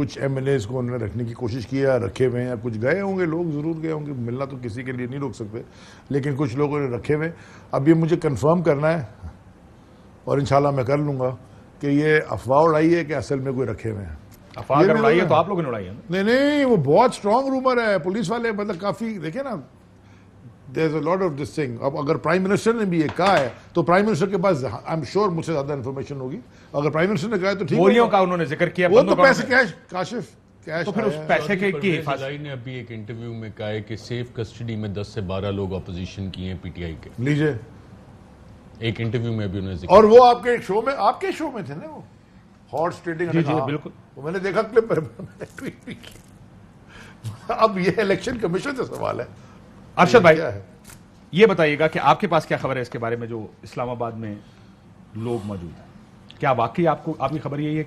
کچھ M N as کو انہوں نے رکھنے کی کوشش کیا, رکھے ہوئے ہیں, یا کچھ گئے ہوں گے لوگ, ضرور گئے ہوں گے, ملنا تو کسی کے لیے نہیں روک سکتے, لیکن کچھ لوگوں نے رکھے ہوئے. اب یہ مجھے کنفرم کرنا ہے اور انشاءاللہ میں کر لوں گا کہ یہ افواہ اڑائی ہے کہ اصل میں کوئی رکھے ہوئے ہیں. افواہ اگر اڑائی ہے تو آپ لوگوں نے اڑائی ہے. نہیں, وہ بہت اسٹرانگ رومر ہے. پولیس والے مطلب کافی دیکھیں نا, there is a lot of this thing. اب اگر پرائم منسٹر نے بھی یہ کہا ہے تو پرائم منسٹر کے پاس آئی ایم شیور مجھ سے زیادہ انفارمیشن ہوگی. اگر پرائم منسٹر نے کہا ہے تو ٹھیک ہے. گولیوں کا انہوں نے ذکر کیا, وہ تو پیسے کیش, کاشف کیش, تو پھر اس پیسے کی حفاظت نے ابھی ایک انٹرویو میں کہا ہے کہ سیف کسٹڈی میں 10 سے 12 لوگ اپوزیشن کی ہیں پی ٹی آئی کے. لیجئے, ایک انٹرویو میں بھی انہوں نے ذکر, اور وہ آپ کے شو میں, آپ کے شو میں تھے نا وہ ہارس ٹریڈنگ. جی بالکل, وہ میں نے دیکھا کلپ پر. اب یہ الیکشن کمیشن سے سوال ہے. ارشد بھائی یہ بتائیے گا کہ آپ کے پاس کیا خبر ہے اس کے بارے میں جو اسلام آباد میں لوگ موجود ہیں, کیا واقعی آپ کی خبر یہی ہے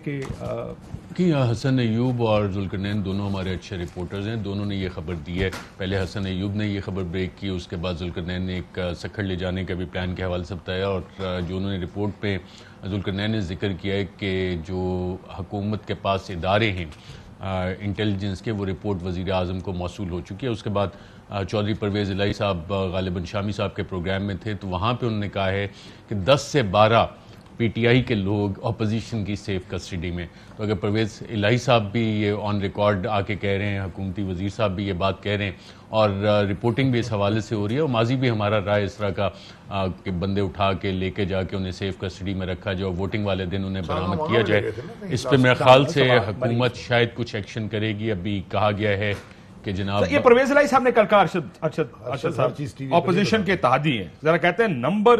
کہ حسن ایوب اور ذوالقرنین دونوں ہمارے اچھے رپورٹرز ہیں, دونوں نے یہ خبر دی ہے. پہلے حسن ایوب نے یہ خبر بریک کی, اس کے بعد ذوالقرنین نے ایک سکھڑ لے جانے کا بھی پلان کے حوالے سے بتایا, اور جو انہوں نے رپورٹ پہ ذوالقرنین نے ذکر کیا ہے کہ جو حکومت کے پاس ادارے ہیں انٹیلیجنس کے, وہ رپورٹ وزیر اعظم کو موصول ہو چکی ہے. اس کے بعد چودھری پرویز الہی صاحب غالباً شامی صاحب کے پروگرام میں تھے, تو وہاں پہ انہوں نے کہا ہے کہ 10 سے 12 پی ٹی آئی کے لوگ اپوزیشن کی سیف کسٹڈی میں. تو اگر پرویز الہی صاحب بھی یہ آن ریکارڈ آ کے کہہ رہے ہیں, حکومتی وزیر صاحب بھی یہ بات کہہ رہے ہیں, اور رپورٹنگ بھی اس حوالے سے ہو رہی ہے, اور ماضی بھی ہمارا رائے اس طرح کا کہ بندے اٹھا کے لے کے جا کے انہیں سیف کسٹڈی میں رکھا جائے اور ووٹنگ والے دن انہیں برآمد کیا جائے. اس پہ میرے خیال سے حکومت شاید کچھ ایکشن کرے گی. ابھی کہا گیا ہے کہ جناب یہ پرویز الہی صاحب نے کل کہا, ارشد صاحب اپوزیشن کے اتحادی ہیں, ذرا کہتے ہیں نمبر,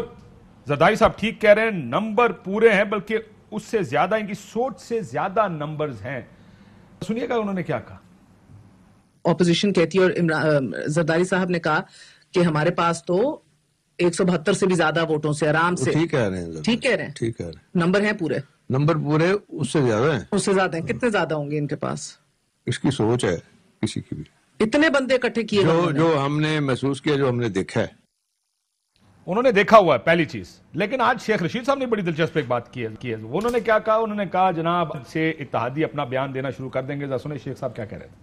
زرداری صاحب ٹھیک کہہ رہے ہیں, نمبر پورے ہیں, بلکہ اس سے زیادہ ان کی سوچ سے زیادہ نمبرز ہیں. سنیے گا انہوں نے کیا کہا. اپوزیشن کہتی ہے, اور زرداری صاحب نے کہا کہ ہمارے پاس تو 172 سے بھی زیادہ ووٹوں سے آرام سے. ٹھیک کہہ رہے ہیں, ٹھیک کہہ رہے ہیں, ٹھیک کہہ رہے ہیں. نمبر ہیں پورے, نمبر پورے اس سے زیادہ ہیں, اس سے زیادہ ہیں. کتنے زیادہ ہوں گے ان کے پاس؟ اس کی سوچ ہے کسی کی بھی. اتنے بندے اکٹھے کیے جو ہم نے محسوس کیا, جو ہم نے دیکھا ہے, انہوں نے دیکھا ہوا ہے پہلی چیز. لیکن آج شیخ رشید صاحب نے بڑی دلچسپ ایک بات کی ہے. انہوں نے کیا کہا, انہوں نے کہا جناب سے اتحادی اپنا بیان دینا شروع کر دیں گے. ذرا سنیں شیخ صاحب کیا کہہ رہے تھے.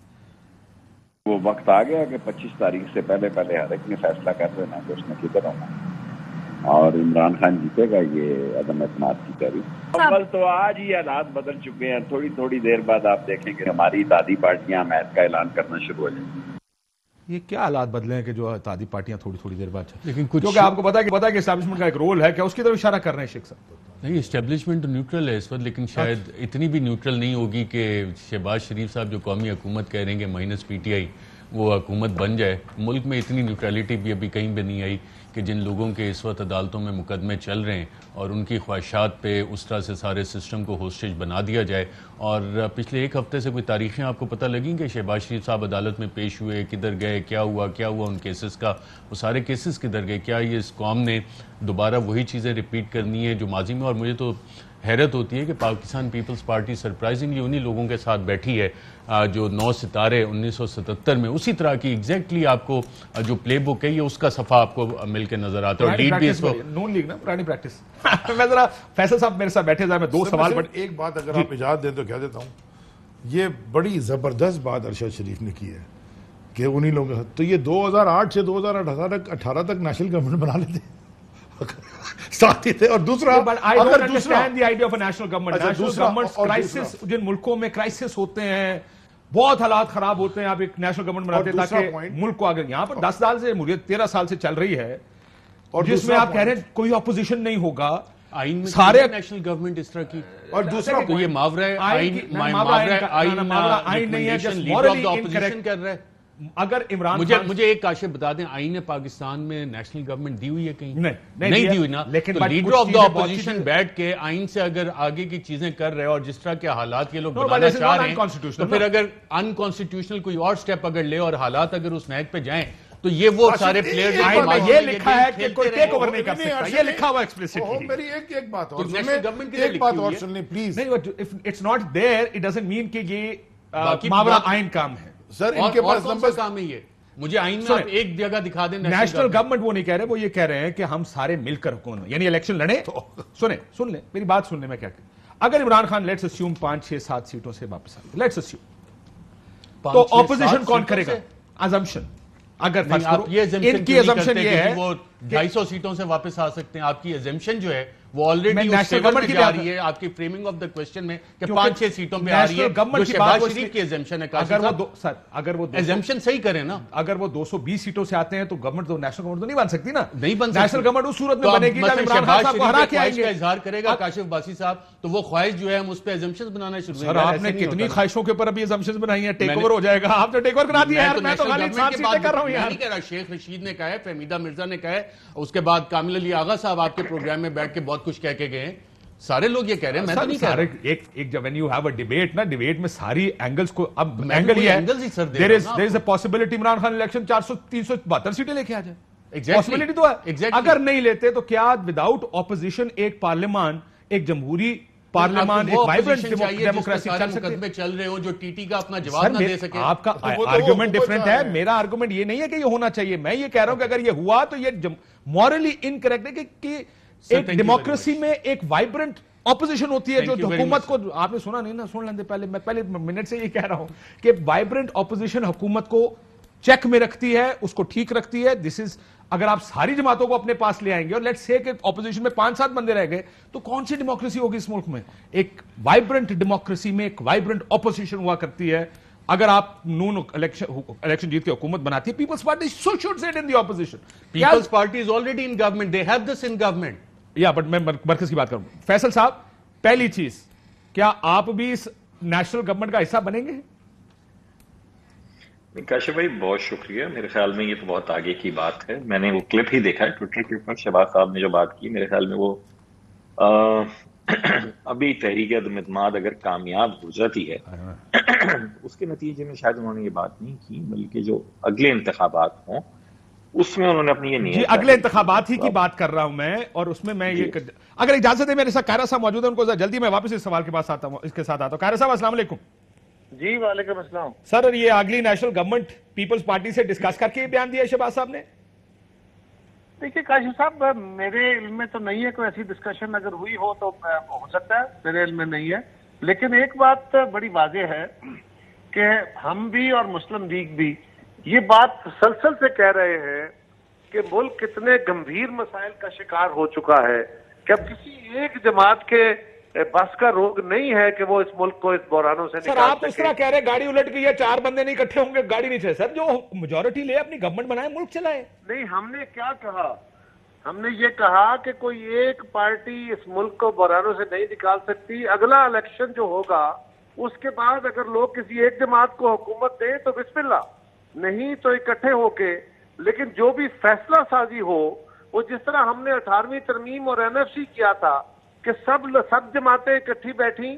وہ وقت آ گیا کہ 25 تاریخ سے پہلے ہر ایک نے فیصلہ کر دینا کہ اس نے کدھر ہونا, اور عمران خان جیتے گا, یہ عدم اعتماد کی تحریک. اول تو آج ہی حالات بدل چکے ہیں. تھوڑی دیر بعد آپ دیکھیں گے ہماری اتحادی پارٹیاں حمایت کا اعلان کرنا شروع ہو جائیں گی. یہ کیا حالات بدلے ہیں کہ جو اتحادی پارٹیاں تھوڑی دیر بعد, لیکن کیونکہ آپ کو پتا ہے کہ اسٹیبلشمنٹ کا ایک رول ہے, کہ اس کی طرف اشارہ کر رہے ہیں شیخ صاحب. نہیں, اسٹیبلشمنٹ نیوٹرل ہے اس وقت, لیکن شاید اتنی بھی نیوٹرل نہیں ہوگی کہ شہباز شریف صاحب جو قومی حکومت کہہ رہے ہیں کہ مائنس پی ٹی آئی وہ حکومت بن جائے. ملک میں اتنی نیوٹرلٹی بھی ابھی کہیں پہ نہیں آئی کہ جن لوگوں کے اس وقت عدالتوں میں مقدمے چل رہے ہیں اور ان کی خواہشات پہ اس طرح سے سارے سسٹم کو ہوسٹیج بنا دیا جائے. اور پچھلے ایک ہفتے سے کوئی تاریخیں آپ کو پتہ لگیں کہ شہباز شریف صاحب عدالت میں پیش ہوئے, کدھر گئے, کیا ہوا ان کیسز کا, وہ سارے کیسز کدھر گئے, کیا یہ اس قوم نے دوبارہ وہی چیزیں ریپیٹ کرنی ہے جو ماضی میں. اور مجھے تو حیرت ہوتی ہے کہ پاکستان پیپلز پارٹی سرپرائزنگلی انہی لوگوں کے ساتھ بیٹھی ہے جو 9 ستارے 1977 میں اسی طرح کی ایگزیکٹلی آپ کو جو پلے بک ہے یہ اس کا صفحہ آپ کو مل کے نظر آتا ہے. اور ڈیٹ بھی اس کو نون لیگ نا پرانی پریکٹس. میں ذرا فیصل صاحب میرے ساتھ بیٹھے, میں 2 سوال پر ایک بات اگر آپ اجازت دیں تو کہہ دیتا ہوں. یہ بڑی زبردست بات ارشد شریف نے کی ہے کہ انہی لوگوں, تو یہ 2008 سے 2018 تک نیشنل گورنمنٹ بنا لیتے ساتھی تھے. اور دوسرا جن ملکوں میں کرائسس ہوتے ہیں, بہت حالات خراب ہوتے ہیں, آپ ایک نیشنل گورنمنٹ بناتے ہیں تاکہ ملک کو آگے. یہاں پر 10 سال سے مریت 13 سال سے چل رہی ہے, اور جس میں آپ کہہ رہے ہیں کوئی اپوزیشن نہیں ہوگا. آئین میں سارے نیشنل گورنمنٹ اس طرح کی, اور دوسرا تو یہ ماورہ آئین نہیں ہے, کر رہا ہے. اگر عمران مجھے ایک کاشف بتا دیں, آئین پاکستان میں نیشنل گورنمنٹ دی ہوئی ہے کہیں؟ نہیں دی ہوئی نا. لیکن لیڈر آف دا اپوزیشن بیٹھ کے آئین سے اگر آگے کی چیزیں کر رہے اور جس طرح کے حالات یہ لوگ بنانا چاہ رہے ہیں, تو پھر اگر ان کانسٹیٹیوشنل کوئی اور سٹیپ اگر لے اور حالات اگر اس نہج پہ جائیں تو یہ وہ سارے پلیئر یہ لکھا ہے کہ کوئی ٹیک اوور نہیں کر سکتا, یہ لکھا ہوا ایکسپلیسٹلی. میری ایک بات اور سن لیں please. It's not there, it doesn't mean کہ یہ ماورا آئین کام ہے. سر ان کے پاس نمبر کام ہے. یہ مجھے آئین میں آپ ایک جگہ دکھا دیں. نیشنل گورنمنٹ وہ نہیں کہہ رہے, وہ یہ کہہ رہے ہیں کہ ہم سارے مل کر کون, یعنی الیکشن لڑیں. سن لیں میری بات, سن لیں میں کیا کہ اگر عمران خان لیٹس اسیوم 5 6 7 سیٹوں سے واپس آ گئے, لیٹس اسیوم, تو اپوزیشن کون کرے گا؟ ازمپشن اگر فرض کرو ان کی ازمپشن یہ ہے وہ 250 سیٹوں سے واپس آ سکتے ہیں, آپ کی ازمپشن جو ہے وہ آلریڈی اس فیور میں جا رہی ہے آپ کی فریمنگ آف دا کوسچن میں کہ 5-6 سیٹوں پہ آ رہی ہے, جو شہباز شریف کی ازمپشن ہے. اگر وہ ازمپشن صحیح کریں نا, اگر وہ 220 سیٹوں سے آتے ہیں تو گورنمنٹ تو نیشنل گورنمنٹ تو نہیں بن سکتی نا, نہیں بن سکتی. نیشنل گورنمنٹ اس صورت میں بنے گی جب عمران خان صاحب کو ہرا کے آئیں گے. اظہار کرے گا کاشف عباسی صاحب, تو وہ خواہش جو ہے ہم اس پہ ازمپشنز بنانا شروع کریں. سر آپ نے کتنی خواہشوں کے اوپر ابھی ازمپشنز بنائی ہیں, ٹیک اوور ہو جائے گا, آپ نے ٹیک اوور کرا دیا یار. میں تو خالی 7 سیٹیں کر رہا ہوں یار. نہیں کہہ رہا, شیخ رشید نے کہا ہے, فہمیدہ مرزا نے کہا ہے, اس کے بعد کامل علی آغا صاحب آپ کے پروگرام میں بیٹھ کے بہت کچھ کہہ کے گئے ہیں. سارے لوگ یہ کہہ رہے ہیں, میں تو نہیں کہہ رہا. ایک جب when you have a debate نا, ڈیبیٹ میں ساری اینگلز کو, اب اینگل یہ ہے there is a possibility Imran Khan election 372 سیٹیں لے کے آ جائے, پاسبلٹی تو ہے. اگر نہیں لیتے تو کیا وداؤٹ اپوزیشن ایک پارلیمان, ایک جمہوری پارلیمان, ایک وائبرنٹ ڈیموکریسی چل سکتی ہے؟ چل رہے ہو جو ٹی ٹی کا اپنا جواب نہ دے سکے. آپ کا آرگومنٹ ڈیفرنٹ ہے, میرا آرگومنٹ یہ نہیں ہے کہ یہ ہونا چاہیے. میں یہ کہہ رہا ہوں کہ اگر یہ ہوا تو یہ مورلی انکریکٹ ہے کہ ایک ڈیموکریسی میں ایک وائبرنٹ اپوزیشن ہوتی ہے جو حکومت کو, آپ نے سنا نہیں نا, سن لیں دے پہلے, میں پہلے منٹ سے یہ کہہ رہا ہوں کہ وائبرنٹ اپوزیشن حکومت کو چیک میں رکھتی ہے, اس کو ٹھیک رکھتی ہے. دس از, اگر آپ ساری جماعتوں کو اپنے پاس لے آئیں گے اور لیٹس سے کہ اپوزیشن میں 5-7 بندے رہ گئے, تو کون سی ڈیموکریسی ہوگی اس ملک میں؟ ایک وائبرنٹ ڈیموکریسی میں ایک وائبرنٹ اپوزیشن ہوا کرتی ہے. اگر آپ نون الیکشن جیت کے حکومت بناتی ہے, Peoples Party should sit in the opposition. People's Party is already in government, they have this in government. یا بٹ میں مرکز کی بات کروں. فیصل صاحب, پہلی چیز, کیا آپ بھی اس نیشنل گورنمنٹ کا حصہ بنیں گے؟ کاشف بھائی بہت شکریہ. میرے خیال میں یہ تو بہت آگے کی بات ہے. میں نے وہ کلپ ہی دیکھا ہے ٹویٹر کلپ پر, شہباز صاحب نے جو بات کی, میرے خیال میں وہ ابھی تحریک عدم اعتماد اگر کامیاب ہو جاتی ہے اس کے نتیجے میں شاید انہوں نے یہ بات نہیں کی, بلکہ جو اگلے انتخابات ہوں اس میں انہوں نے اپنی یہ نیت. جی اگلے انتخابات ہی کی بات کر رہا ہوں میں, اور اس میں یہ اگر اجازت ہے, میرے ساتھ قاہرہ صاحب موجود ہیں, ان کو جلدی میں واپس اس سوال کے پاس آتا ہوں, اس کے ساتھ آتا ہوں. قاہرہ صاحب السلام علیکم. جی وعلیکم السلام. سر یہ اگلی نیشنل گورنمنٹ پیپلز پارٹی سے ڈسکس کر کے یہ بیان دیا شہباز صاحب نے؟ دیکھیے کاشف صاحب, میرے علم میں تو نہیں ہے کوئی ایسی ڈسکشن, اگر ہوئی ہو تو ہو سکتا ہے, میرے علم میں نہیں ہے. لیکن ایک بات بڑی واضح ہے کہ ہم بھی اور مسلم لیگ بھی یہ بات تسلسل سے کہہ رہے ہیں کہ ملک کتنے گمبھیر مسائل کا شکار ہو چکا ہے کہ اب کسی ایک جماعت کے بس کا روگ نہیں ہے کہ وہ اس ملک کو اس بحرانوں سے نکال سکے. سر آپ اس طرح کہہ رہے گاڑی الٹ گئی ہے, 4 بندے نہیں اکٹھے ہوں گے, گاڑی نہیں چلے. سر جو میجورٹی لے اپنی گورنمنٹ بنائے, ملک چلائے. نہیں, ہم نے کیا کہا, ہم نے یہ کہا کہ کوئی ایک پارٹی اس ملک کو بحرانوں سے نہیں نکال سکتی. اگلا الیکشن جو ہوگا اس کے بعد اگر لوگ کسی ایک جماعت کو حکومت دیں تو بسم اللہ, نہیں تو اکٹھے ہو کے, لیکن جو بھی فیصلہ سازی ہو وہ جس طرح ہم نے 18ویں ترمیم اور NFC کیا تھا کہ سب جماعتیں اکٹھی بیٹھی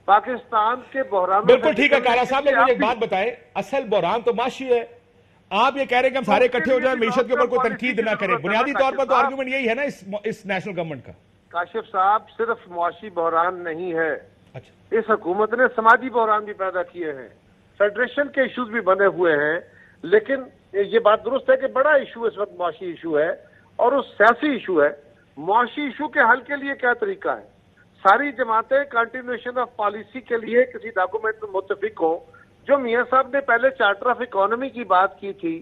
پاکستان کے بحران. بالکل ٹھیک ہے قاہرہ صاحب, لیکن مجھے ایک بات بتائے, اصل بحران تو معاشی ہے. آپ یہ کہہ رہے ہیں کہ ہم سارے اکٹھے ہو جائیں, معیشت کے اوپر کوئی تنقید نہ کریں. بنیادی طور پر تو آرگومنٹ یہی ہے نا اس نیشنل گورنمنٹ کا. کاشف صاحب صرف معاشی بحران نہیں ہے, اس حکومت نے سماجی بحران بھی پیدا کیے ہیں, فیڈریشن کے ایشوز بھی بنے ہوئے ہیں. لیکن یہ بات درست ہے کہ بڑا ایشو اس وقت معاشی ایشو ہے, اور وہ سیاسی ایشو ہے. معاشی ایشو کے حل کے لیے کیا طریقہ ہے؟ ساری جماعتیں کنٹینیوشن آف پالیسی کے لیے کسی ڈاکومنٹ میں متفق ہوں, جو میاں صاحب نے پہلے چارٹر آف اکانومی کی بات کی تھی.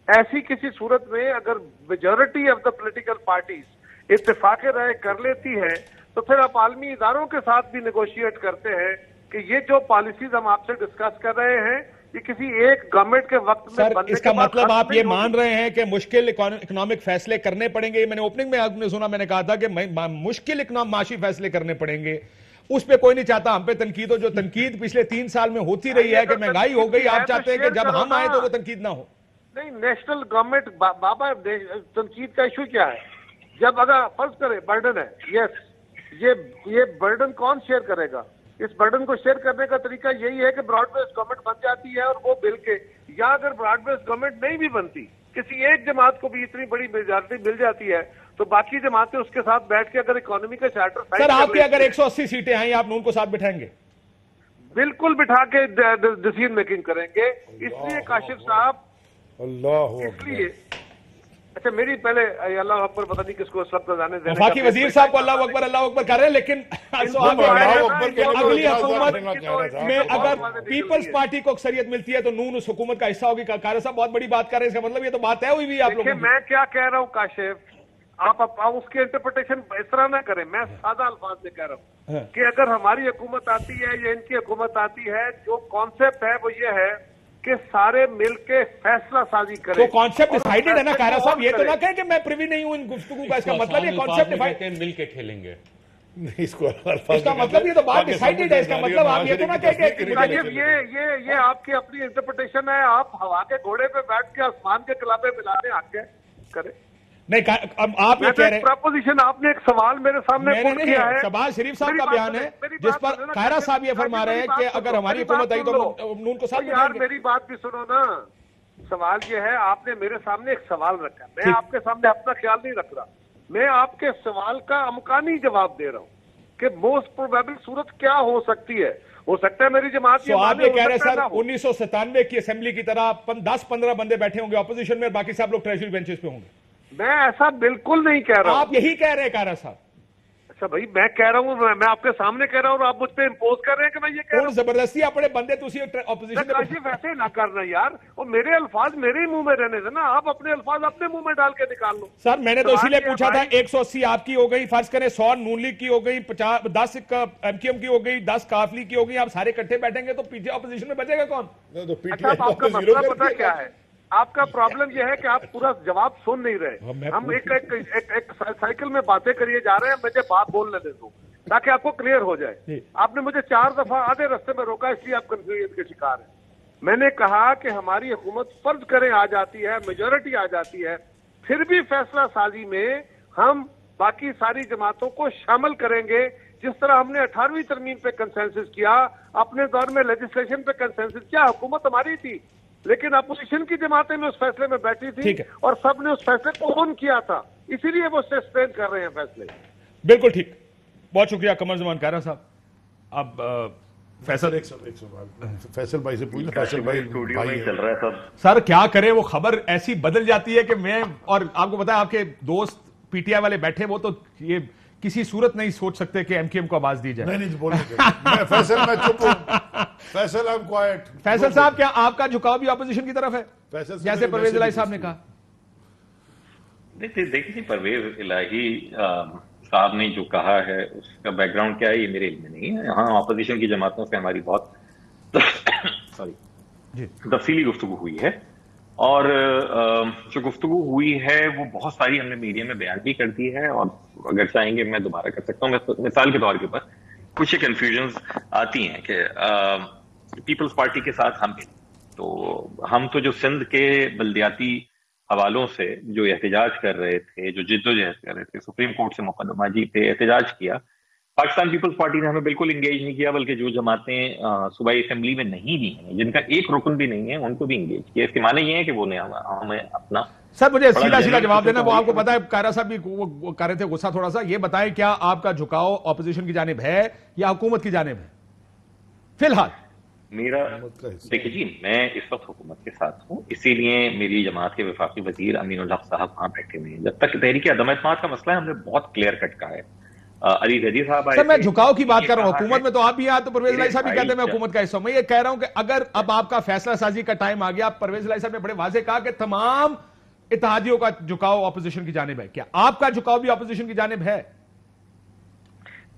ایسی کسی صورت میں اگر majority of the political parties اتفاق رائے کر لیتی ہے تو پھر آپ عالمی اداروں کے ساتھ بھی نیگوشیٹ کرتے ہیں کہ یہ جو پالیسیز ہم آپ سے ڈسکس کر رہے ہیں یہ کسی ایک گورنمنٹ کے وقت میں سر اس کا مطلب آپ یہ مان رہے ہیں کہ مشکل اکنامک فیصلے کرنے پڑیں گے. میں نے اوپننگ میں آپ نے سنا, میں نے کہا تھا کہ مشکل معاشی فیصلے کرنے پڑیں گے. اس پہ کوئی نہیں چاہتا ہم پہ تنقید ہو, جو تنقید پچھلے 3 سال میں ہوتی رہی ہے کہ مہنگائی ہو گئی. آپ چاہتے ہیں کہ جب ہم آئیں تو وہ تنقید نہ ہو. نہیں, نیشنل گورنمنٹ بابا تنقید کا ایشو کیا ہے؟ جب اگر فرض کرے برڈن ہے, یس یہ برڈن کون شیئر کرے گا؟ اس برڈن کو شیئر کرنے کا طریقہ یہی ہے کہ براڈ بیس گورنمنٹ بن جاتی ہے اور وہ بل کے, یا اگر براڈ بیس گورنمنٹ نہیں بھی بنتی, کسی ایک جماعت کو بھی اتنی بڑی میجارٹی مل جاتی ہے تو باقی جماعتیں اس کے ساتھ بیٹھ کے اگر اکانومی کا چارٹر سر آپ کے اگر 180 سیٹیں آئیں آپ ان کو ساتھ بٹھائیں گے؟ بالکل بٹھا کے ڈیسیژن میکنگ کریں گے. اس لیے کاشف صاحب, اچھا میری پہلے اللہ اکبر پتہ نہیں کس کو اس وقت جانے دینے وفاقی وزیر صاحب کو اللہ اکبر کر رہے ہیں، لیکن اگلی حکومت میں اگر پیپلز پارٹی کو اکثریت ملتی ہے تو نون اس حکومت کا حصہ ہوگی. قاری صاحب بہت بڑی بات کر رہے ہیں، اس کا مطلب یہ تو بات طے ہوئی بھی آپ لوگوں کی. میں کیا کہہ رہا ہوں کاشف، آپ اس کی انٹرپریٹیشن اس طرح نہ کریں. میں سادہ الفاظ میں کہہ رہا ہوں کہ اگر ہماری حکومت آتی ہے یا ان کی حکومت آتی ہے، جو کانسیپٹ ہے وہ یہ ہے کہ سارے مل کے فیصلہ سازی کریں. تو کانسیپٹ ڈیسائیڈڈ ہے نا قاری صاحب، یہ تو نہ کہیں کہ میں پریوی نہیں ہوں ان گفتگو کا. اس کا مطلب یہ کانسیپٹ ڈیفائن ہیں مل کے کھیلیں گے. اس کا مطلب یہ تو بات ڈیسائیڈڈ ہے. اس کا مطلب آپ یہ تو نہ کہیں کہ یہ آپ کی اپنی انٹرپریٹیشن ہے. آپ ہوا کے گھوڑے پہ بیٹھ کے آسمان کے کلابے ملانے آگے کریں. نہیں آپ یہ کہہ رہے ہیں پراپوزیشن، آپ نے ایک سوال میرے سامنے پوٹ کیا ہے. شہباز شریف صاحب کا بیان ہے جس پر قاہرہ صاحب یہ فرما رہے ہیں کہ اگر ہماری حکومت آئی تو نون کو ساتھ میں یار میری بات بھی سنو نا. سوال یہ ہے، آپ نے میرے سامنے ایک سوال رکھا، میں آپ کے سامنے اپنا خیال نہیں رکھ رہا. میں آپ کے سوال کا امکانی جواب دے رہا ہوں کہ موسٹ پروبیبل صورت کیا ہو سکتی ہے. ہو سکتا ہے میری جماعت آپ یہ کہہ رہے ہیں سر 1997 کی اسمبلی کی طرح 10-15 بندے بیٹھے ہوں گے اپوزیشن میں، باقی سب لوگ ٹریجری بینچز پہ ہوں گے. میں ایسا بالکل نہیں کہہ رہا ہوں. آپ یہی کہہ رہے ہیں قاہرہ صاحب. اچھا بھائی میں کہہ رہا ہوں، میں آپ کے سامنے کہہ رہا ہوں اور آپ مجھ پہ امپوز کر رہے ہیں کہ میں یہ کہہ رہا ہوں. زبردستی اپنے بندے تو اسی اپوزیشن کاشف ایسے نہ کرنا یار، اور میرے الفاظ میرے ہی منہ میں رہنے سے نا، آپ اپنے الفاظ اپنے منہ میں ڈال کے نکال لو. سر میں نے تو اسی لیے پوچھا تھا 180 آپ کی ہو گئی، فرض کریں 100 نون لیگ کی ہو گئی، 10 ایم کیو ایم کی ہو گئی، 10 کاف لیگ کی ہو گئی. آپ سارے اکٹھے بیٹھیں گے تو پیچھے اپوزیشن میں بچے گا کون؟ آپ کا مسئلہ پتہ کیا ہے؟ آپ کا پرابلم یہ ہے کہ آپ پورا جواب سن نہیں رہے. ہم ایک سائیکل میں باتیں کریے جا رہے ہیں، مجھے بات بولنے دے دو تاکہ آپ کو کلیئر ہو جائے. آپ نے مجھے 4 دفعہ آدھے رستے میں روکا، اس لیے آپ کنفیوژن کے شکار ہیں. میں نے کہا کہ ہماری حکومت فرض کریں آ جاتی ہے، میجورٹی آ جاتی ہے، پھر بھی فیصلہ سازی میں ہم باقی ساری جماعتوں کو شامل کریں گے. جس طرح ہم نے 18ویں ترمیم پہ کنسنسس کیا، اپنے دور میں لیجسلیشن پہ کنسنسس کیا. حکومت ہماری تھی لیکن اپوزیشن کی جماعتیں میں اس فیصلے میں بیٹھی تھی اور سب نے اس فیصلے کو اون کیا تھا، اسی لیے وہ سسپینڈ کر رہے ہیں فیصلے. بالکل ٹھیک، بہت شکریہ قمر زمان قاہرہ صاحب. اب فیصل فیصل بھائی سے پوچھنا. فیصل بھائی اسٹوڈیو میں چل رہا ہے سر کیا کرے، وہ خبر ایسی بدل جاتی ہے کہ میں اور آپ کو پتا ہے آپ کے دوست پی ٹی آئی والے بیٹھے وہ تو یہ کسی صورت نہیں سوچ سکتے کہ ایم کیو ایم کو آواز دی جائے. نہیں بولنے فیصل میں چپ ہوں. Faisal I'm quiet. فیصل صاحب کیا آپ کا جھکاؤ بھی اپوزیشن کی طرف ہے جیسے پرویز الہی صاحب نے کہا؟ دیکھیے پرویز الہی صاحب نے جو کہا ہے اس کا بیک گراؤنڈ کیا ہے یہ میرے علم میں نہیں ہے. ہاں اپوزیشن کی جماعتوں سے ہماری بہت تفصیلی گفتگو ہوئی ہے اور جو گفتگو ہوئی ہے وہ بہت ساری ہم نے میڈیا میں بیان بھی کر دی ہے اور اگر چاہیں گے میں دوبارہ کر سکتا ہوں. مثال کے طور کے اوپر کچھ کنفیوژنز آتی ہیں کہ پیپلز پارٹی کے ساتھ ہم تو جو سندھ کے بلدیاتی حوالوں سے جو احتجاج کر رہے تھے، جو جد و جہد کر رہے تھے، سپریم کورٹ سے مقدمہ جیتے احتجاج کیا، پاکستان پیپلز پارٹی نے ہمیں بالکل انگیج نہیں کیا، بلکہ جو جماعتیں صوبائی اسمبلی میں نہیں بھی ہیں، جن کا ایک رکن بھی نہیں ہے، ان کو بھی انگیج کیا. اس کے معنی یہ ہے کہ وہ نے ہمیں اپنا سر مجھے سیدھا جواب دینا. وہ آپ کو پتا ہے قاہرہ صاحب بھی وہ کر رہے تھے غصہ تھوڑا سا. یہ بتائیں کیا آپ کا جھکاؤ اپوزیشن کی جانب ہے یا حکومت کی جانب ہے فی الحال؟ میرا دیکھیے جی میں اس وقت حکومت کے ساتھ ہوں، اسی لیے میری جماعت کے وفاقی وزیر امین الحق صاحب وہاں بیٹھے ہوئے ہیں. جب تک تحریک عدم اعتماد کا مسئلہ ہے ہم نے بہت کلیئر کٹ کہا ہے. علی زیدی صاحب سر میں جھکاؤ کی بات کر رہا ہوں، حکومت میں تو آپ بھی ہیں تو پرویز الہی صاحب بھی کہتے ہیں میں حکومت کا حصہ ہوں. میں یہ کہہ رہا ہوں کہ اگر اب آپ کا فیصلہ سازی کا ٹائم آ گیا، پرویز الہی صاحب نے بڑے واضح کہا کہ تمام اتحادیوں کا جھکاؤ اپوزیشن کی جانب ہے، کیا آپ کا جھکاؤ بھی اپوزیشن کی جانب ہے؟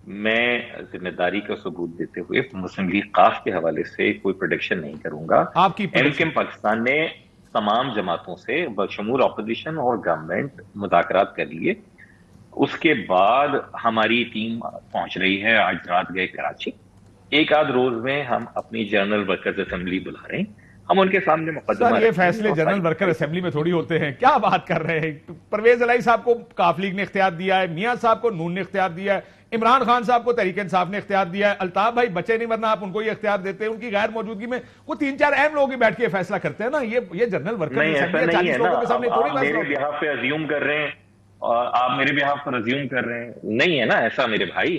میں ذمہ داری کا ثبوت دیتے ہوئے مسلم لیگ قاف کے حوالے سے کوئی پریڈکشن نہیں کروں گا. آپ کی ایم کیو ایم پاکستان نے تمام جماعتوں سے بشمول اپوزیشن اور گورنمنٹ مذاکرات کر لیے. اس کے بعد ہماری ٹیم پہنچ رہی ہے، آج رات گئے کراچی. ایک آدھ روز میں ہم اپنی جنرل ورکرز اسمبلی بلا رہے ہیں، ہم ان کے سامنے مقدمہ سر یہ فیصلے جنرل ورکر اسمبلی میں تھوڑی ہوتے ہیں، کیا بات کر رہے ہیں؟ پرویز الہی صاحب کو کاف لیگ نے اختیار دیا ہے، میاں صاحب کو نون نے اختیار دیا ہے، عمران خان صاحب کو تحریک انصاف نے اختیار دیا ہے، الطاف بھائی بچے نہیں ورنہ آپ ان کو یہ اختیار دیتے ہیں. ان کی غیر موجودگی میں وہ 3-4 اہم لوگ ہی بیٹھ کے فیصلہ کرتے ہیں نا. یہ جنرل ورکر اسمبلی 40 لوگوں کے سامنے تھوڑی بات میرے بہاف پہ ازیوم کر رہے ہیں اور آپ میرے بہاف پر ازیوم کر رہے ہیں. نہیں ہے نا ایسا میرے بھائی.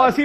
80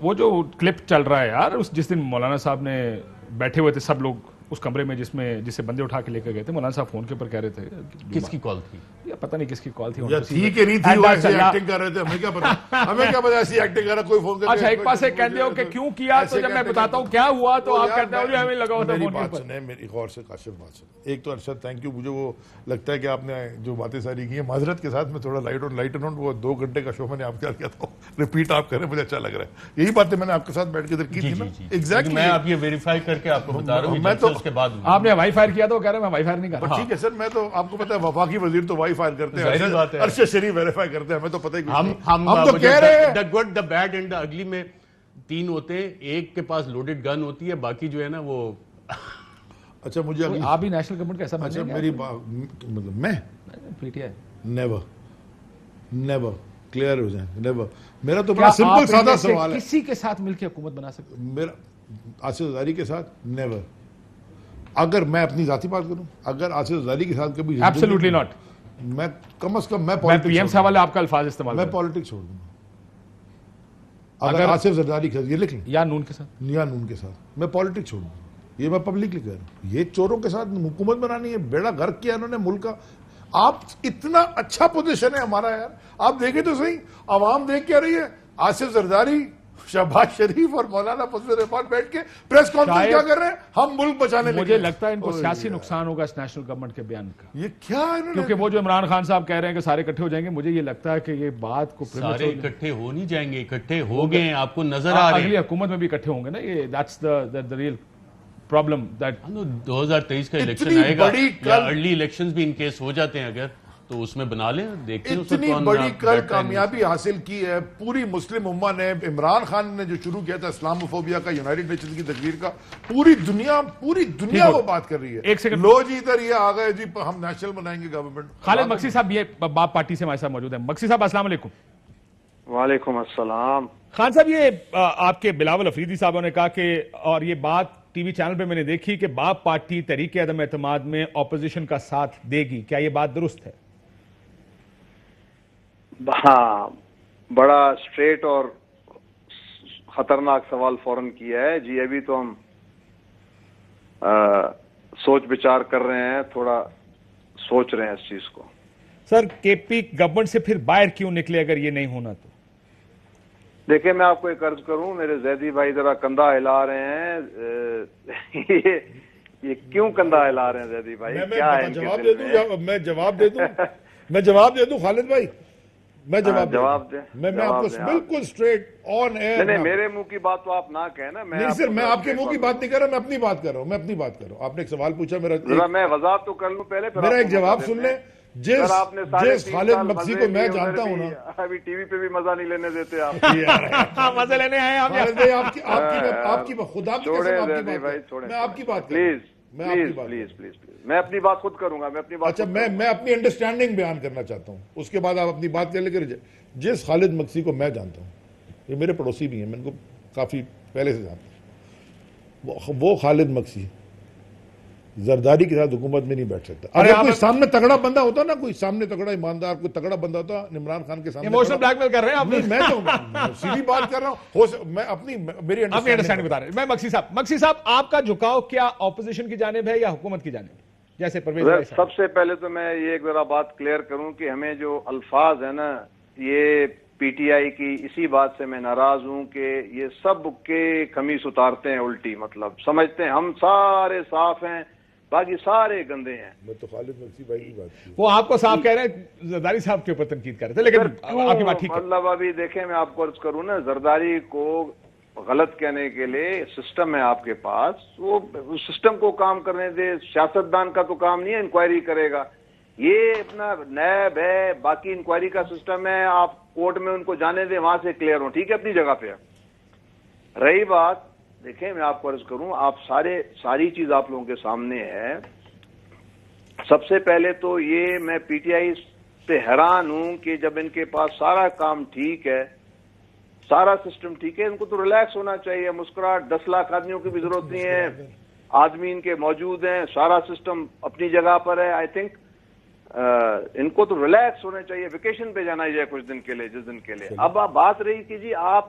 وہ جو کلپ چل رہا ہے یار, جس دن مولانا صاحب نے بیٹھے ہوئے تھے سب لوگ اس کمرے میں جسے بندے اٹھا کے لے کے گئے تھے, مولانا صاحب فون کے اوپر کہہ رہے تھے, کس کی کال تھی پتہ نہیں کس کی کال تھی, تھی کہ نہیں تھی, وہ ایسی ایکٹنگ کر رہے تھے, ہمیں کیا پتا, ہمیں کیا پتا ایسی ایکٹنگ کر رہا کوئی فون کرتا. اچھا ایک پاس سے کہتے ہو کہ کیوں کیا, تو جب میں بتاتا ہوں کیا ہوا تو آپ کہتے ہو ہمیں لگا ہوتا میری بات سنیں, میری غور سے کاشف بات سنیں. ایک تو ارشد تھینک یو, مجھے وہ لگتا ہے کہ آپ نے جو باتیں ساری کی ہیں معذرت کے ساتھ, میں تھوڑا لائٹ آن وہ 2 گھنٹے کا شو میں نے آپ کیا تھا ریپیٹ آپ کریں, مجھے اچھا لگ رہا ہے. یہی باتیں میں نے آپ کے ساتھ بیٹھ کے ادھر کی تھی نا. ایگزیکٹلی میں آپ یہ ویریفائی کر کے آپ کو بتا رہا ہوں, میں تو اس کے بعد آپ نے وائی فائر کیا تو کہہ رہے ہیں میں وائی فائر نہیں کر رہا. ٹھیک ہے سر, میں تو آپ کو پتا ہے وفاقی وزیر تو وائی فائر کرتے ہیں, ارشد شریف ویریفائی کرتے ہیں, ہمیں تو پتہ ہی نہیں. ہم تو کہہ رہے ہیں the good, the bad and the ugly میں 3 ہوتے ہیں, ایک کے پاس لوڈڈ گن ہوتی ہے, باقی جو ہے نا وہ. اچھا مجھے آپ بھی نیشنل گورنمنٹ کا ایسا اچھا میری مطلب میں P T I never clear ہو جائیں, نیور. میرا تو بڑا سمپل سادہ سوال ہے, کسی کے ساتھ مل کے حکومت بنا سکتے؟ میرا آصف زرداری کے ساتھ نیور. اگر میں اپنی ذاتی بات کروں, اگر آصف زرداری کے ساتھ کبھی ایبسلیوٹلی ناٹ, میں کم از کم میں پی ایم صاحب والے آپ کا الفاظ استعمال, میں پالیٹکس چھوڑ دوں گا. اگر آصف زرداری کے ساتھ, یہ لکھ لیں, یا نون کے ساتھ, یا نون کے ساتھ میں پالیٹکس چھوڑ دوں, یہ میں پبلکلی کہہ رہا ہوں. یہ چوروں کے ساتھ حکومت بنانی ہے, بیڑا غرق کیا انہوں نے ملک کا. آپ اتنا اچھا پوزیشن ہے ہمارا یار, آپ دیکھیں تو صحیح, عوام دیکھ کیا رہی ہے, آصف زرداری, شہباز شریف اور مولانا فضل الرحمان بیٹھ کے پریس کانفرنس کیا کر رہے ہیں, ہم ملک بچانے لگے. مجھے لگتا ہے ان کو سیاسی نقصان ہوگا اس نیشنل گورنمنٹ کے بیان کا. یہ کیا ہے, کیونکہ وہ جو عمران خان صاحب کہہ رہے ہیں کہ سارے اکٹھے ہو جائیں گے, مجھے یہ لگتا ہے کہ یہ بات کو سارے اکٹھے ہو نہیں جائیں گے, اکٹھے ہو گئے ہیں, آپ کو نظر آ رہے ہیں. اگلی حکومت میں بھی اکٹھے ہوں گے نا, یہ دیٹس the real problem. 2023 کا الیکشن آئے گا, یا ارلی الیکشنز بھی ان کیس ہو جاتے ہیں اگر, تو اس میں بنا لیں, دیکھیں. اتنی بڑی کل کامیابی حاصل کی ہے پوری مسلم امہ نے. عمران خان نے جو شروع کیا تھا اسلاموفوبیا کا, یونائٹڈ نیشنز کی تقریر کا, پوری دنیا وہ بات کر رہی ہے. ایک سیکنڈ, لو جی ادھر یہ آ گئے جی ہم نیشنل بنائیں گے گورنمنٹ. خالد مکسی صاحب یہ باپ پارٹی سے ہمارے ساتھ موجود ہیں. مکسی صاحب السلام علیکم. وعلیکم السلام. خان صاحب یہ آپ کے بلاول افریدی صاحبوں نے کہا کہ, اور یہ بات ٹی وی چینل پہ میں نے دیکھی کہ باپ پارٹی تحریک عدم اعتماد میں اپوزیشن کا ساتھ دے گی, کیا یہ بات درست ہے؟ ہاں, بڑا اسٹریٹ اور خطرناک سوال فوراً کیا ہے جی. ابھی تو ہم سوچ بچار کر رہے ہیں, تھوڑا سوچ رہے ہیں اس چیز کو. سر کے پی گورنمنٹ سے پھر باہر کیوں نکلے اگر یہ نہیں ہونا تو؟ دیکھیں میں آپ کو ایک عرض کروں, میرے زیدی بھائی ذرا کندھا ہلا رہے ہیں. یہ کیوں کندھا ہلا رہے ہیں زیدی بھائی, کیا ہے؟ میں جواب دے دوں خالد بھائی, میں جواب دیں. میں آپ کو بالکل اسٹریٹ آن ایئر. نہیں, میرے منہ کی بات تو آپ نہ کہیں نا. نہیں سر, میں آپ کے منہ کی بات نہیں کر رہا, میں اپنی بات کر رہا ہوں. آپ نے ایک سوال پوچھا, میں وضاحت تو کر لوں پہلے, میرا ایک جواب سن لیں. جس خالد مکسی کو میں جانتا ہوں نا, ابھی ٹی وی پہ بھی مزہ نہیں لینے دیتے آپ. مزے لینے آئے آپ کی خدا کی قسم, میں آپ کی بات پلیز میں اپنی بات خود کروں گا. میں اپنی بات, اچھا میں اپنی انڈرسٹینڈنگ بیان کرنا چاہتا ہوں, اس کے بعد آپ اپنی بات کر لے کر. جس خالد مکسی کو میں جانتا ہوں, یہ میرے پڑوسی بھی ہیں, میں ان کو کافی پہلے سے جانتا ہوں, وہ خالد مکسی زرداری کے ساتھ حکومت میں نہیں بیٹھ سکتا. اگر کوئی سامنے تگڑا بندہ ہوتا نا, کوئی سامنے تگڑا ایماندار کوئی تگڑا بندہ ہوتا, عمران خان کے سامنے. ایموشنل بلیک میل کر رہے ہیں آپ. میں تو سیدھی بات کر رہا ہوں, میں میری انڈرسٹینڈنگ بتا رہے ہیں. میں مکسی صاحب آپ کا جھکاؤ کیا اپوزیشن کی جانب ہے یا حکومت کی جانب؟ جیسے پرویز, سب سے پہلے تو میں یہ ایک ذرا بات کلیئر کروں کہ ہمیں جو الفاظ ہیں نا, یہ پی ٹی آئی کی اسی بات سے میں ناراض ہوں کہ یہ سب کے خمیس اتارتے ہیں الٹی, مطلب سمجھتے ہیں ہم سارے صاف ہیں, باقی سارے گندے ہیں. میں تو خالد مکسی بھائی کی بات کی, وہ آپ کو صاف کہہ رہے ہیں, زرداری صاحب کے اوپر تنقید کر رہے تھے, لیکن آپ کی بات ٹھیک ہے. مطلب ابھی دیکھیں میں آپ کو عرض کروں نا, زرداری کو غلط کہنے کے لیے سسٹم ہے آپ کے پاس, وہ سسٹم کو کام کرنے دے. سیاستدان کا تو کام نہیں ہے انکوائری کرے گا, یہ اپنا نیب ہے, باقی انکوائری کا سسٹم ہے, آپ کورٹ میں ان کو جانے دیں, وہاں سے کلیئر ہوں, ٹھیک ہے, اپنی جگہ پہ. رہی بات, دیکھیں میں آپ کو عرض کروں, آپ ساری چیز آپ لوگوں کے سامنے ہے. سب سے پہلے تو یہ میں پی ٹی آئی سے حیران ہوں کہ جب ان کے پاس سارا کام ٹھیک ہے, سارا سسٹم ٹھیک ہے, ان کو تو ریلیکس ہونا چاہیے. مسکراہٹ, 10 لاکھ آدمیوں کی بھی ضرورت نہیں ہے, آدمی ان کے موجود ہیں, سارا سسٹم اپنی جگہ پر ہے. آئی تھنک ان کو تو ریلیکس ہونا چاہیے, ویکیشن پہ جانا ہی جائے کچھ دن کے لیے, جس دن کے لیے. اب آپ بات رہی کہ جی آپ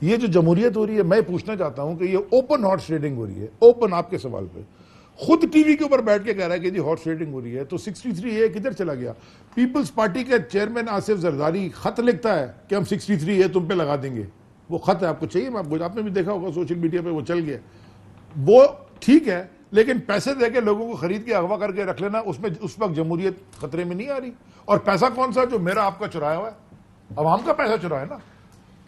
یہ جو جمہوریت ہو رہی ہے، میں پوچھنا چاہتا ہوں کہ یہ اوپن ہارس ٹریڈنگ ہو رہی ہے، اوپن آپ کے سوال پہ خود ٹی وی کے اوپر بیٹھ کے کہہ رہا ہے کہ جی ہارس ٹریڈنگ ہو رہی ہے، تو 63A کدھر چلا گیا؟ پیپلز پارٹی کے چیئرمین آصف زرداری خط لکھتا ہے کہ ہم 63A تم پہ لگا دیں گے، وہ خط ہے، آپ کو چاہیے، آپ نے بھی دیکھا ہوگا سوشل میڈیا پہ وہ چل گیا، وہ ٹھیک ہے، لیکن پیسے دے کے لوگوں کو خرید کے اغوا کر کے رکھ لینا، اس میں اس وقت جمہوریت خطرے میں نہیں آ رہی. اور پیسہ کون سا؟ جو میرا آپ کا چرایا ہوا ہے، عوام کا پیسہ چرایا ہے نا،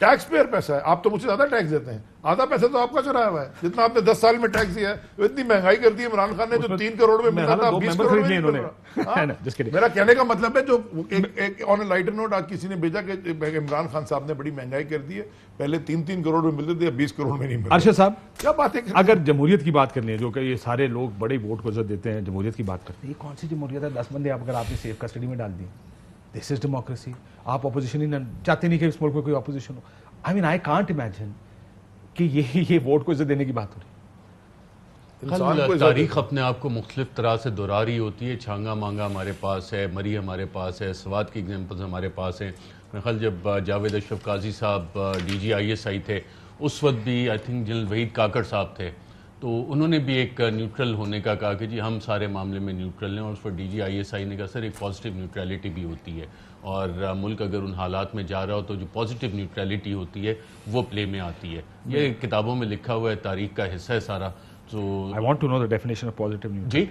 ٹیکس پیئر پیسہ ہے. آپ تو مجھ سے زیادہ ٹیکس دیتے ہیں، آدھا پیسہ تو آپ کا چرایا ہوا ہے. جتنا آپ نے 10 سال میں ٹیکس دیا ہے، اتنی مہنگائی کر دی عمران خان نے، جو 3 کروڑ میں ملتا تھا 20 کروڑ میں مل رہا. میرا کہنے کا مطلب ہے، جو آن اے لائٹر نوٹ آج کسی نے بھیجا کہ عمران خان صاحب نے بڑی مہنگائی کر دی ہے، پہلے 3 کروڑ میں ملتے تھے، 20 کروڑ میں نہیں ملتے. ارشد صاحب کیا بات ہے؟ اگر جمہوریت کی بات کرنی ہے، جو کہ یہ سارے لوگ بڑے ووٹ کو عزت دیتے ہیں، جمہوریت کی بات کرتے ہیں، یہ کون سی جمہوریت ہے؟ 10 بندے اگر آپ نے سیف کسٹڈی میں ڈال دی، دس از ڈیموکریسی. آپ اپوزیشن ہی چاہتے نہیں کہ اس ملک میں کوئی opposition who. I mean, I can't imagine کہ یہ ووٹ کو عزت دینے کی بات ہو رہی ہے. تاریخ اپنے آپ کو مختلف طرح سے دہرا رہی ہوتی ہے. چھانگا مانگا ہمارے پاس ہے، مری ہمارے پاس ہے، سوات کی ایگزامپلز ہمارے پاس ہیں. میرے خیال جب جاوید اشرف قاضی صاحب DGISI تھے، اس وقت بھی I think general Waheed Kakar صاحب تھے، تو انہوں نے بھی ایک نیوٹرل ہونے کا کہا کہ جی ہم سارے معاملے میں نیوٹرل ہیں. اور اس پر DGISI نے کہا سر ایک پازیٹیو نیوٹرلٹی بھی ہوتی ہے، اور ملک اگر ان حالات میں جا رہا ہو تو جو پازیٹیو نیوٹرلٹی ہوتی ہے وہ پلے میں آتی ہے. یہ کتابوں میں لکھا ہوا ہے، تاریخ کا حصہ ہے سارا. So I want to know the definition of positive neutrality. G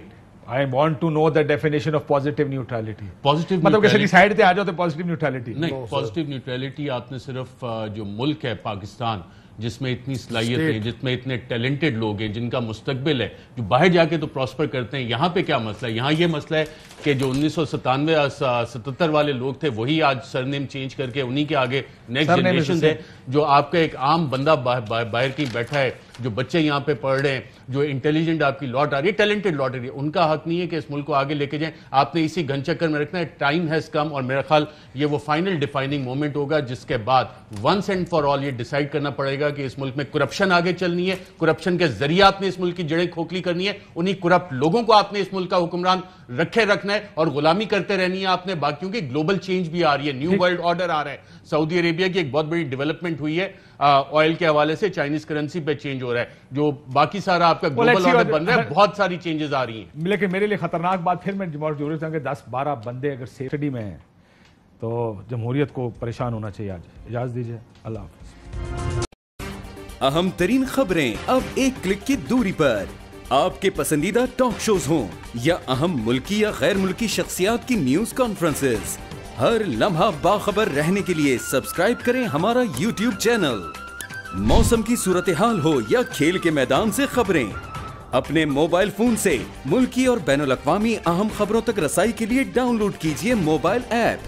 I want to know the definition of positive neutrality. Positive مطلب کہ صحیح سائڈ پہ آ جاؤ تو پازیٹیو نیوٹرلٹی نہیں. پازیٹیو نیوٹرلٹی آپ نے صرف جو ملک ہے پاکستان، جس میں اتنی صلاحیت ہے، جس میں اتنے ٹیلنٹڈ لوگ ہیں، جن کا مستقبل ہے، جو باہر جا کے تو پراسپر کرتے ہیں. یہاں پہ کیا مسئلہ ہے؟ یہاں یہ مسئلہ ہے کہ جو 1997-77 والے لوگ تھے، وہی آج سرنیم چینج کر کے انہی کے آگے نیکسٹ جنریشن ہے. جو آپ کا ایک عام بندہ باہر کی بیٹھا ہے، جو بچے یہاں پہ پڑھ رہے ہیں، جو انٹیلیجنٹ آپ کی لاٹ آ رہی ہے، ٹیلنٹڈ لاٹ آ رہی ہے، ان کا حق نہیں ہے کہ اس ملک کو آگے لے کے جائیں. آپ نے اسی گھن چکر میں رکھنا ہے. ٹائم ہیز کم، اور میرا خیال یہ وہ فائنل ڈیفائننگ مومنٹ ہوگا جس کے بعد ونس اینڈ فار آل یہ ڈیسائیڈ کرنا پڑے گا کہ اس ملک میں کرپشن آگے چلنی ہے، کرپشن کے ذریعے آپ نے اس ملک کی جڑیں کھوکھلی کرنی ہے، انہی کرپٹ لوگوں کو آپ نے اس ملک کا حکمران رکھنا ہے، اور غلامی کرتے رہنی ہے آپ نے باقیوں کی. گلوبل چینج بھی آ رہی ہے، نیو ورلڈ آرڈر آ رہا ہے. سعودی عربیہ کی ایک بہت بڑی ڈیولپمنٹ ہوئی ہے آئل کے حوالے سے، چائنیز کرنسی پہ چینج ہو رہا ہے. جو باقی سارا آپ کا گلوبل آرڈر بن رہا ہے، بہت ساری چینجز آ رہی ہیں. لیکن میرے لیے خطرناک بات پھر میں جمہوریت کہ 10-12 بندے اگر سیفٹی میں ہیں تو جمہوریت کو پریشان ہونا چاہیے. آج اجازت دیجیے، اللہ حافظ. اہم ترین خبریں اب ایک کلک کی دوری پر. آپ کے پسندیدہ ٹاک شوز ہوں یا اہم ملکی یا غیر ملکی شخصیات کی نیوز کانفرنسز، ہر لمحہ باخبر رہنے کے لیے سبسکرائب کریں ہمارا YouTube چینل. موسم کی صورتحال ہو یا کھیل کے میدان سے خبریں، اپنے موبائل فون سے ملکی اور بین الاقوامی اہم خبروں تک رسائی کے لیے ڈاؤن لوڈ کیجیے موبائل ایپ.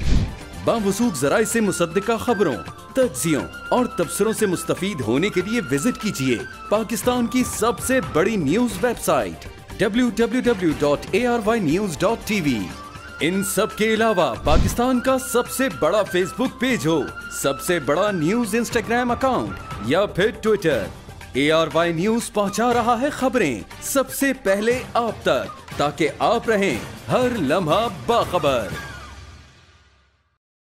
باوثوق ذرائع سے مصدقہ خبروں، تجزیوں اور تبصروں سے مستفید ہونے کے لیے وزٹ کیجیے پاکستان کی سب سے بڑی نیوز ویب سائٹ www.arYnews.tv. ان سب کے علاوہ پاکستان کا سب سے بڑا فیس بک پیج ہو، سب سے بڑا نیوز انسٹاگرام اکاؤنٹ یا پھر ٹویٹر، ARY نیوز پہنچا رہا ہے خبریں سب سے پہلے آپ تک، تاکہ آپ رہیں ہر لمحہ باخبر.